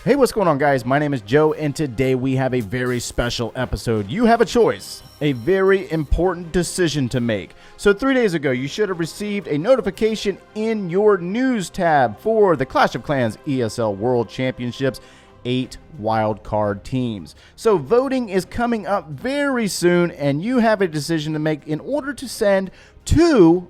Hey, what's going on, guys? My name is Joe, and today we have a very special episode. You have a choice, a very important decision to make. So 3 days ago, you should have received a notification in your news tab for the Clash of Clans ESL World Championships 8 wildcard teams. So voting is coming up very soon, and you have a decision to make in order to send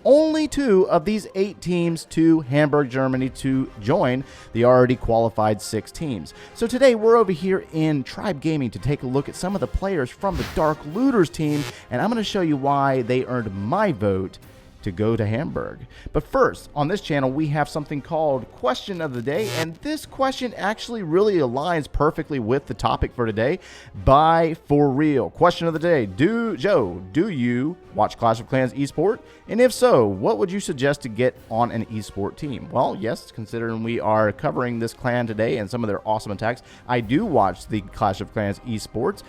only two of these 8 teams to Hamburg, Germany to join the already qualified 6 teams. So today we're over here in Tribe Gaming to take a look at some of the players from the Dark Looters team, and I'm going to show you why they earned my vote to go to Hamburg. But first, on this channel, we have something called Question of the Day, and this question actually really aligns perfectly with the topic for today. For real. Question of the day: do you watch Clash of Clans esport? And if so, what would you suggest to get on an esport team? Well, yes, considering we are covering this clan today and some of their awesome attacks, I do watch the Clash of Clans esports.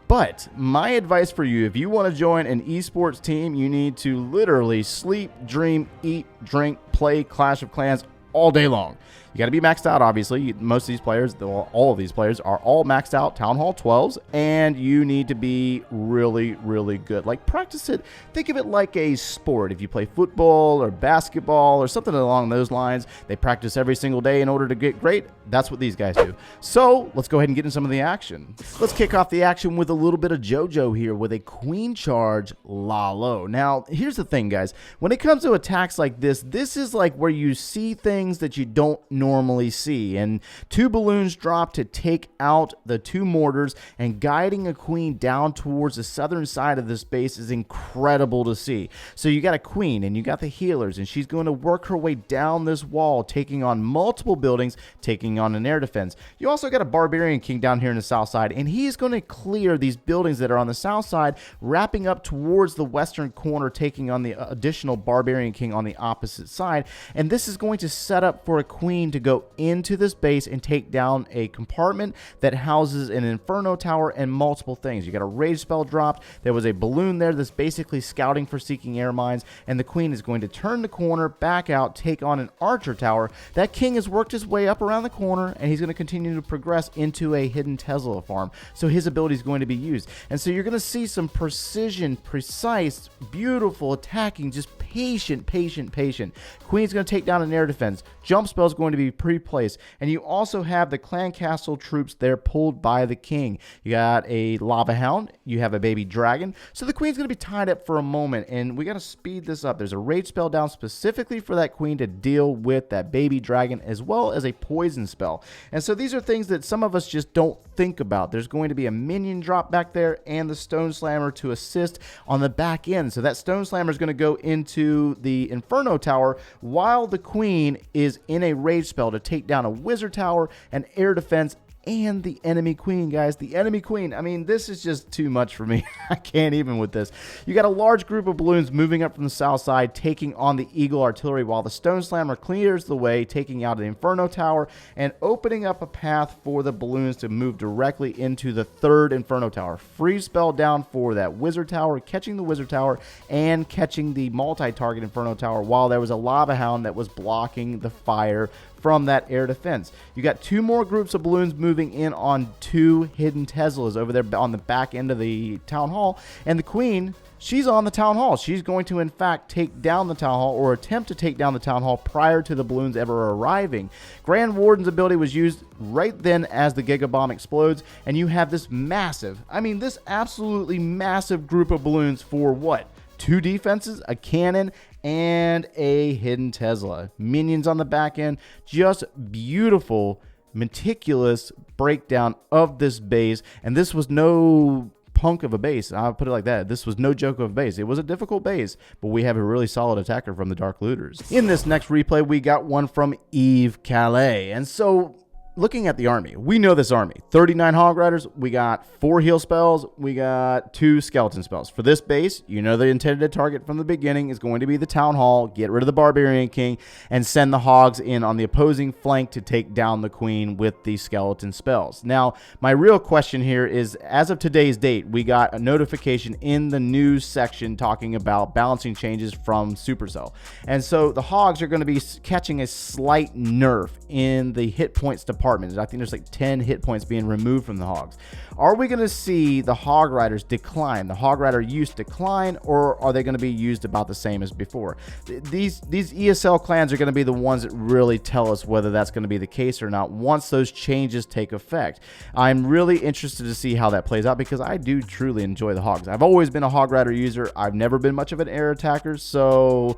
But my advice for you, if you want to join an esports team, you need to literally sleep, dream, eat, drink, play Clash of Clans all day long. You got to be maxed out, obviously. Most of these players, all of these players, are all maxed out Town Hall 12s, and you need to be really, really good. Like, practice it. Think of it like a sport. If you play football or basketball or something along those lines, they practice every single day in order to get great. That's what these guys do. So let's go ahead and get into some of the action. Let's kick off the action with a little bit of JoJo here with a Queen Charge Lalo. Now, here's the thing, guys. When it comes to attacks like this is like where you see things that you don't normally see, and 2 balloons drop to take out the 2 mortars, and guiding a queen down towards the southern side of this base is incredible to see. So you got a queen and you got the healers, and she's going to work her way down this wall, taking on multiple buildings, taking on an air defense. You also got a barbarian king down here in the south side, and he's going to clear these buildings that are on the south side, wrapping up towards the western corner, taking on the additional barbarian king on the opposite side. And this is going to set up for a queen to go into this base and take down a compartment that houses an inferno tower and multiple things. You got a rage spell dropped. There was a balloon there that's basically scouting for seeking air mines, and the queen is going to turn the corner, back out, take on an archer tower. That king has worked his way up around the corner, and he's going to continue to progress into a hidden Tesla farm, so his ability is going to be used. And so you're going to see some precision, precise, beautiful attacking, just patient. Queen's going to take down an air defense. Jump spell is going to be pre-placed, and you also have the clan castle troops there pulled by the king. You got a lava hound, you have a baby dragon, so the queen's going to be tied up for a moment, and we got to speed this up. There's a rage spell down specifically for that queen to deal with that baby dragon, as well as a poison spell. And so these are things that some of us just don't think about. There's going to be a minion drop back there and the stone slammer to assist on the back end. So that stone slammer is going to go into the inferno tower while the queen is in a rage spell to take down a wizard tower, an air defense, and the enemy queen, guys. The enemy queen. I mean, this is just too much for me. I can't even with this. You got a large group of balloons moving up from the south side, taking on the Eagle artillery, while the Stone Slammer clears the way, taking out the Inferno Tower and opening up a path for the balloons to move directly into the 3rd Inferno Tower. Freeze spell down for that Wizard Tower, catching the Wizard Tower and catching the multi-target Inferno Tower, while there was a Lava Hound that was blocking the fire from that air defense. You got 2 more groups of balloons moving in on 2 hidden Teslas over there on the back end of the town hall, and the queen, she's on the town hall. She's going to in fact take down the town hall, or attempt to take down the town hall prior to the balloons ever arriving. Grand Warden's ability was used right then as the Giga Bomb explodes, and you have this massive, I mean this absolutely massive group of balloons for what? 2 defenses, a cannon, and a hidden Tesla. Minions on the back end. Just beautiful, meticulous breakdown of this base. And this was no punk of a base. I'll put it like that. This was no joke of a base. It was a difficult base, but we have a really solid attacker from the Dark Looters. In this next replay, we got one from Eve Calais. And so, looking at the army, we know this army. 39 Hog Riders, we got 4 heal spells, we got 2 skeleton spells. For this base, you know the intended target from the beginning is going to be the Town Hall, get rid of the Barbarian King, and send the Hogs in on the opposing flank to take down the Queen with the skeleton spells. Now, my real question here is, as of today's date, we got a notification in the news section talking about balancing changes from Supercell. And so the Hogs are going to be catching a slight nerf in the hit points department department. I think there's like 10 hit points being removed from the hogs. Are we going to see the hog riders decline, the hog rider use decline, or are they going to be used about the same as before? These ESL clans are going to be the ones that really tell us whether that's going to be the case or not once those changes take effect. I'm really interested to see how that plays out because I do truly enjoy the hogs. I've always been a hog rider user. I've never been much of an air attacker, so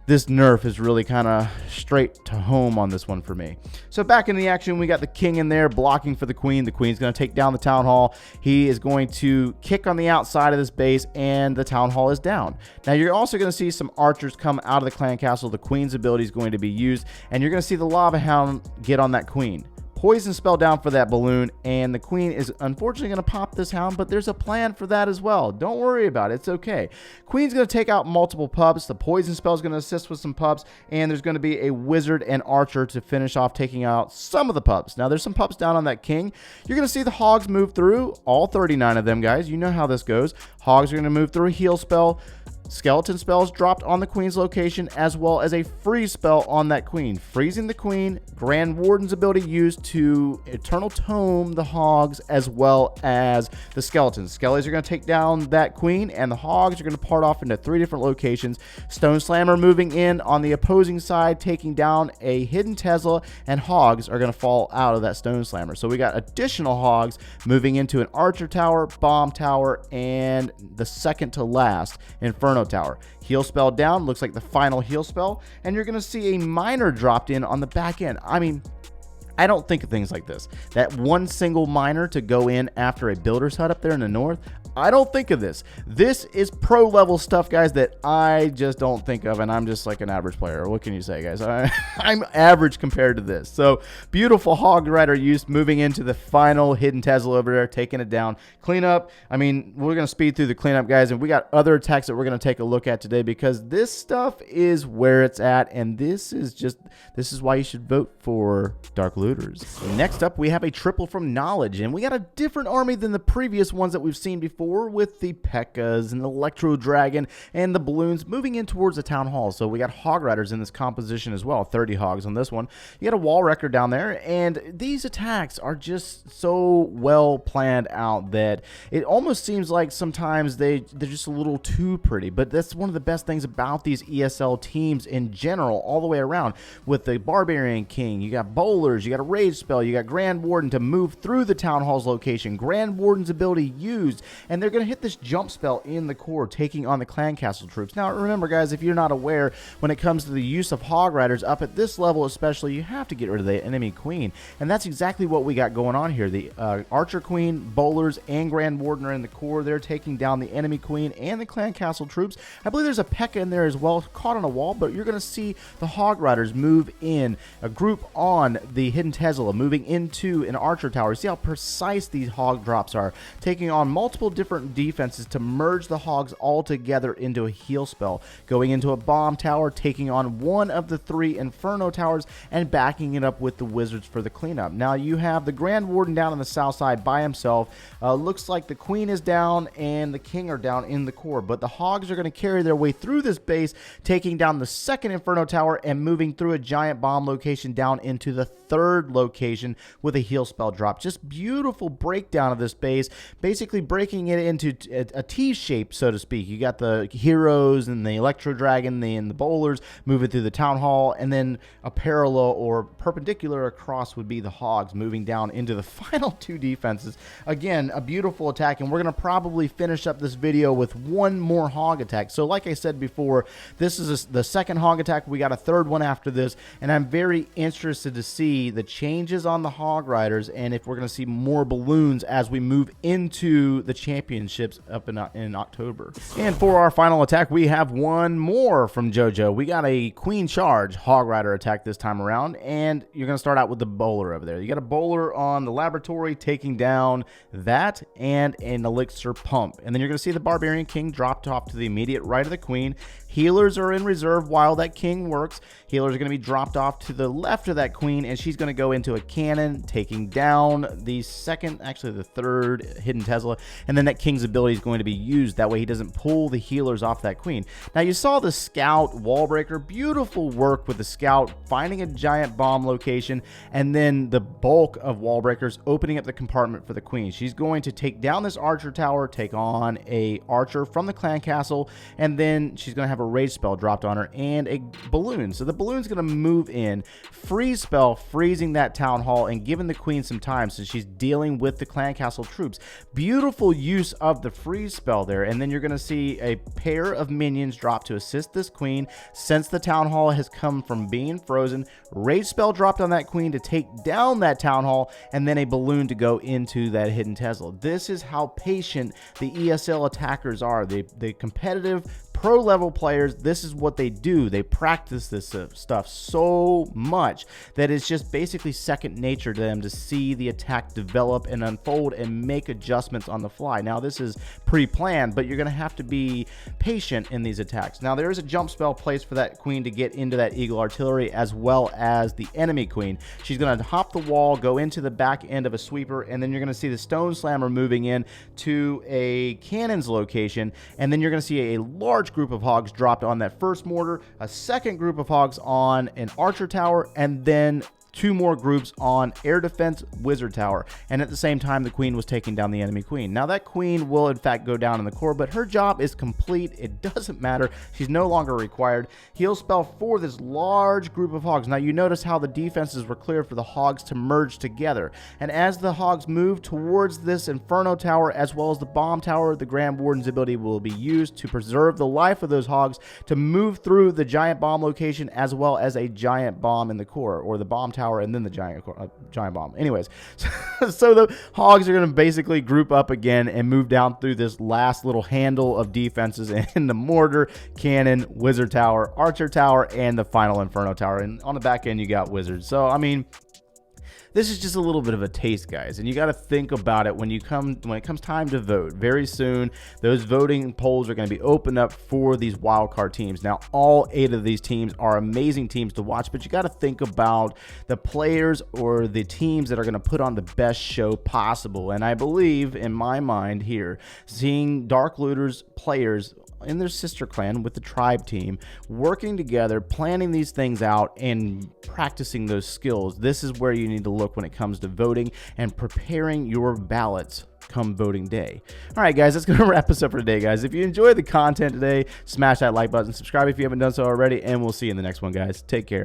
this nerf is really kind of straight to home on this one for me. So back in the action, we got the king in there blocking for the queen. The queen's going to take down the town hall. He is going to kick on the outside of this base, and the town hall is down. Now you're also going to see some archers come out of the clan castle. The queen's ability is going to be used, and you're going to see the lava hound get on that queen. Poison spell down for that balloon, and the queen is unfortunately going to pop this hound, but there's a plan for that as well. Don't worry about it. It's okay. Queen's going to take out multiple pups. The poison spell is going to assist with some pups, and there's going to be a wizard and archer to finish off taking out some of the pups. Now, there's some pups down on that king. You're going to see the hogs move through, all 39 of them, guys. You know how this goes. Hogs are going to move through a heal spell. Skeleton spells dropped on the queen's location, as well as a freeze spell on that queen, freezing the queen. Grand Warden's ability used to Eternal Tome the hogs as well as the skeletons. Skellies are going to take down that queen, and the hogs are going to part off into 3 different locations. Stone Slammer moving in on the opposing side, taking down a hidden Tesla, and hogs are going to fall out of that Stone Slammer. So we got additional hogs moving into an Archer Tower, Bomb Tower, and the second to last Inferno Tower. Heal spell down, looks like the final heal spell, and you're going to see a miner dropped in on the back end. I mean, I don't think of things like this. That one single miner to go in after a builder's hut up there in the north, I don't think of this. This is pro level stuff, guys, that I just don't think of, and I'm just like an average player. What can you say, guys? I'm average compared to this. So beautiful hog rider use, moving into the final hidden Tesla over there, taking it down. Cleanup. I mean, we're going to speed through the cleanup, guys, and we got other attacks that we're going to take a look at today because this stuff is where it's at, and this is why you should vote for Dark Looters. Next up, we have a triple from Knowledge, and we got a different army than the previous ones that we've seen before, with the P.E.K.K.A.s and the Electro Dragon and the balloons moving in towards the town hall. So we got hog riders in this composition as well, 30 hogs on this one. You got a wall wrecker down there, and these attacks are just so well planned out that it almost seems like sometimes they're just a little too pretty. But that's one of the best things about these ESL teams in general, all the way around. With the Barbarian King, you got bowlers, you got a rage spell, you got Grand Warden to move through the town hall's location. Grand Warden's ability used, and they're going to hit this jump spell in the core, taking on the clan castle troops. Now, remember, guys, if you're not aware, when it comes to the use of hog riders up at this level especially, you have to get rid of the enemy queen, and that's exactly what we got going on here. The archer queen, bowlers, and Grand Warden are in the core. They're taking down the enemy queen and the clan castle troops. I believe there's a P.E.K.K.A. in there as well, caught on a wall, but you're going to see the hog riders move in, a group on the hidden Tesla, moving into an archer tower. See how precise these hog drops are, taking on multiple different defenses to merge the hogs all together into a heal spell, going into a bomb tower, taking on one of the 3 inferno towers, and backing it up with the wizards for the cleanup. Now you have the Grand Warden down on the south side by himself. Looks like the queen is down and the king are down in the core, but the hogs are going to carry their way through this base, taking down the 2nd inferno tower and moving through a giant bomb location down into the 3rd location with a heal spell drop. Just beautiful breakdown of this base, basically breaking it into a T shape, so to speak. You got the heroes and the Electro Dragon and the bowlers moving through the town hall, and then a parallel or perpendicular across would be the hogs moving down into the final 2 defenses. Again, a beautiful attack, and we're going to probably finish up this video with one more hog attack. So like I said before, this is the 2nd hog attack. We got a 3rd one after this, and I'm very interested to see the changes on the hog riders and if we're going to see more balloons as we move into the championships up in October. And for our final attack, we have one more from JoJo. We got a Queen Charge hog rider attack this time around, and you're going to start out with the bowler over there. You got a bowler on the laboratory taking down that and an elixir pump, and then you're going to see the Barbarian King dropped off to the immediate right of the queen. Healers are in reserve while that king works. Healers are going to be dropped off to the left of that queen, and she's going to go into a cannon, taking down the third hidden Tesla, and then that king's ability is going to be used. That way he doesn't pull the healers off that queen. Now you saw the scout wall breaker, beautiful work with the scout, finding a giant bomb location, and then the bulk of wall breakers opening up the compartment for the queen. She's going to take down this archer tower, take on a archer from the clan castle, and then she's going to have a rage spell dropped on her and a balloon. So the balloon's going to move in, freeze spell, freezing that town hall and giving the queen some time so she's dealing with the clan castle troops. Beautiful use of the freeze spell there. And then you're going to see a pair of minions drop to assist this queen since the town hall has come from being frozen. Rage spell dropped on that queen to take down that town hall, and then a balloon to go into that hidden Tesla. This is how patient the ESL attackers are. The competitive pro level players, this is what they do. They practice this stuff so much that it's just basically second nature to them to see the attack develop and unfold and make adjustments on the fly. Now this is pre-planned, but you're going to have to be patient in these attacks. Now there is a jump spell placed for that queen to get into that eagle artillery as well as the enemy queen. She's going to hop the wall, go into the back end of a sweeper, and then you're going to see the stone slammer moving in to a cannon's location, and then you're going to see a large group of hogs dropped on that first mortar, a second group of hogs on an archer tower, and then two more groups on air defense wizard tower. And at the same time, the queen was taking down the enemy queen. Now that queen will in fact go down in the core, but her job is complete. It doesn't matter. She's no longer required. Heal spell for this large group of hogs. Now you notice how the defenses were cleared for the hogs to merge together. And as the hogs move towards this inferno tower as well as the bomb tower, the Grand Warden's ability will be used to preserve the life of those hogs to move through the giant bomb location as well as a giant bomb in the core, or the bomb tower and then the giant bomb. Anyways, so the hogs are going to basically group up again and move down through this last little handle of defenses in the mortar, cannon, wizard tower, archer tower, and the final inferno tower. And on the back end, you got wizards. So, I mean, this is just a little bit of a taste, guys, and you got to think about it when it comes time to vote. Very soon, those voting polls are going to be opened up for these wildcard teams. Now, all 8 of these teams are amazing teams to watch, but you got to think about the players or the teams that are going to put on the best show possible. And I believe, in my mind here, seeing Dark Looters players in their sister clan with the tribe team working together, planning these things out and practicing those skills, this is where you need to look when it comes to voting and preparing your ballots come voting day. All right, guys, that's going to wrap us up for today, guys. If you enjoyed the content today, smash that like button, subscribe if you haven't done so already, and we'll see you in the next one, guys. Take care.